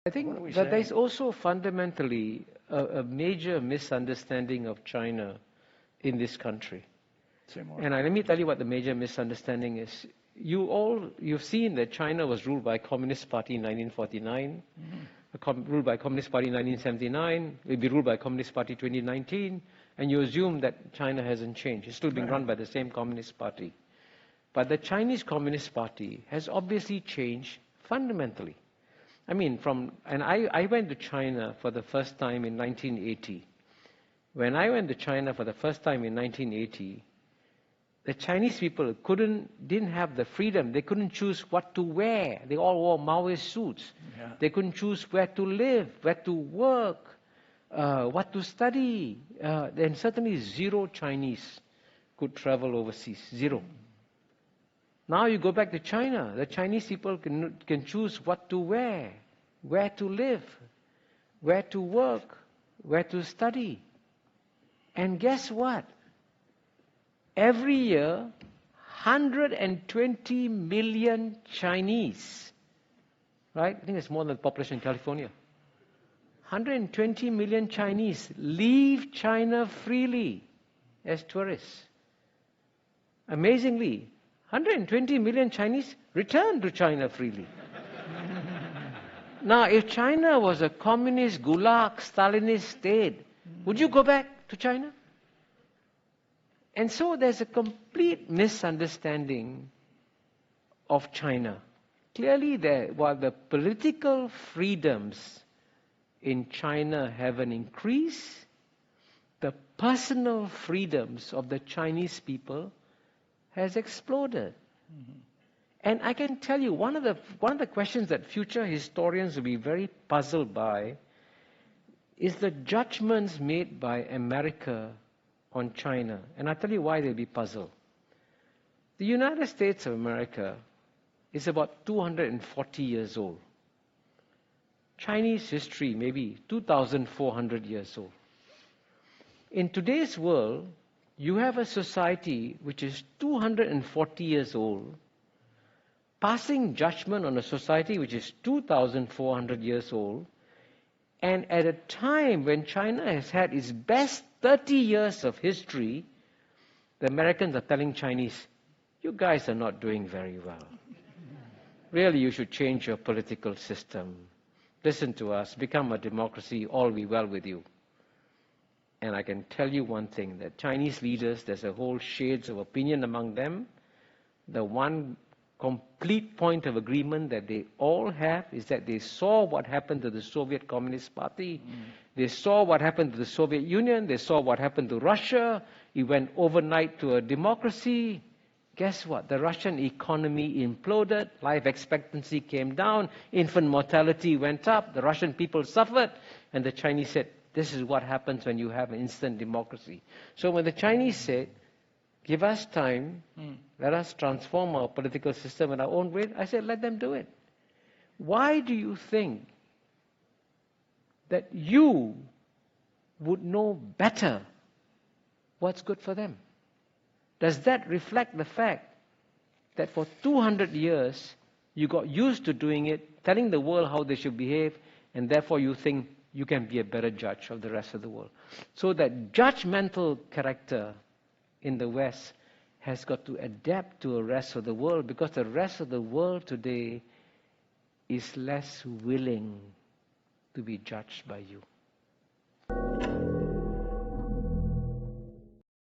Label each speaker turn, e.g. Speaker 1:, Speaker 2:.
Speaker 1: I think that there's also fundamentally a major misunderstanding of China in this country. And let me tell you what the major misunderstanding is. You've seen that China was ruled by Communist Party in 1949, ruled by Communist Party in 1979, will be ruled by Communist Party 2019, and you assume that China hasn't changed. It's still being run by the same Communist Party. But the Chinese Communist Party has obviously changed fundamentally. I mean, I went to China for the first time in 1980. When I went to China for the first time in 1980, the Chinese people didn't have the freedom. They couldn't choose what to wear. They all wore Maoist suits. Yeah. They couldn't choose where to live, where to work, what to study. And certainly zero Chinese could travel overseas. Zero. Now you go back to China. The Chinese people can choose what to wear, where to live, where to work, where to study. And guess what? Every year, 120 million Chinese, right? I think it's more than the population in California. 120 million Chinese leave China freely as tourists. Amazingly, 120 million Chinese return to China freely. Now, if China was a communist, gulag, Stalinist state, would you go back to China? And so there's a complete misunderstanding of China. Clearly, while the political freedoms in China haven't increased, the personal freedoms of the Chinese people has exploded. Mm-hmm. And I can tell you, one of the questions that future historians will be very puzzled by is the judgments made by America on China. And I'll tell you why they'll be puzzled. The United States of America is about 240 years old. Chinese history maybe 2,400 years old. In today's world, you have a society which is 240 years old, passing judgment on a society which is 2,400 years old, and at a time when China has had its best 30 years of history, the Americans are telling Chinese, you guys are not doing very well. Really, you should change your political system. Listen to us, become a democracy, all will be well with you. And I can tell you one thing, that Chinese leaders, there's a whole shades of opinion among them. The one complete point of agreement that they all have is that they saw what happened to the Soviet Communist Party. They saw what happened to the Soviet Union. They saw what happened to Russia. It went overnight to a democracy. Guess what? The Russian economy imploded. Life expectancy came down. Infant mortality went up. The Russian people suffered. And the Chinese said, this is what happens when you have an instant democracy. So when the Chinese said, give us time, let us transform our political system in our own way, I said, let them do it. Why do you think that you would know better what's good for them? Does that reflect the fact that for 200 years you got used to doing it, telling the world how they should behave, and therefore you think you can be a better judge of the rest of the world? So that judgmental character in the West has got to adapt to the rest of the world, because the rest of the world today is less willing to be judged by you.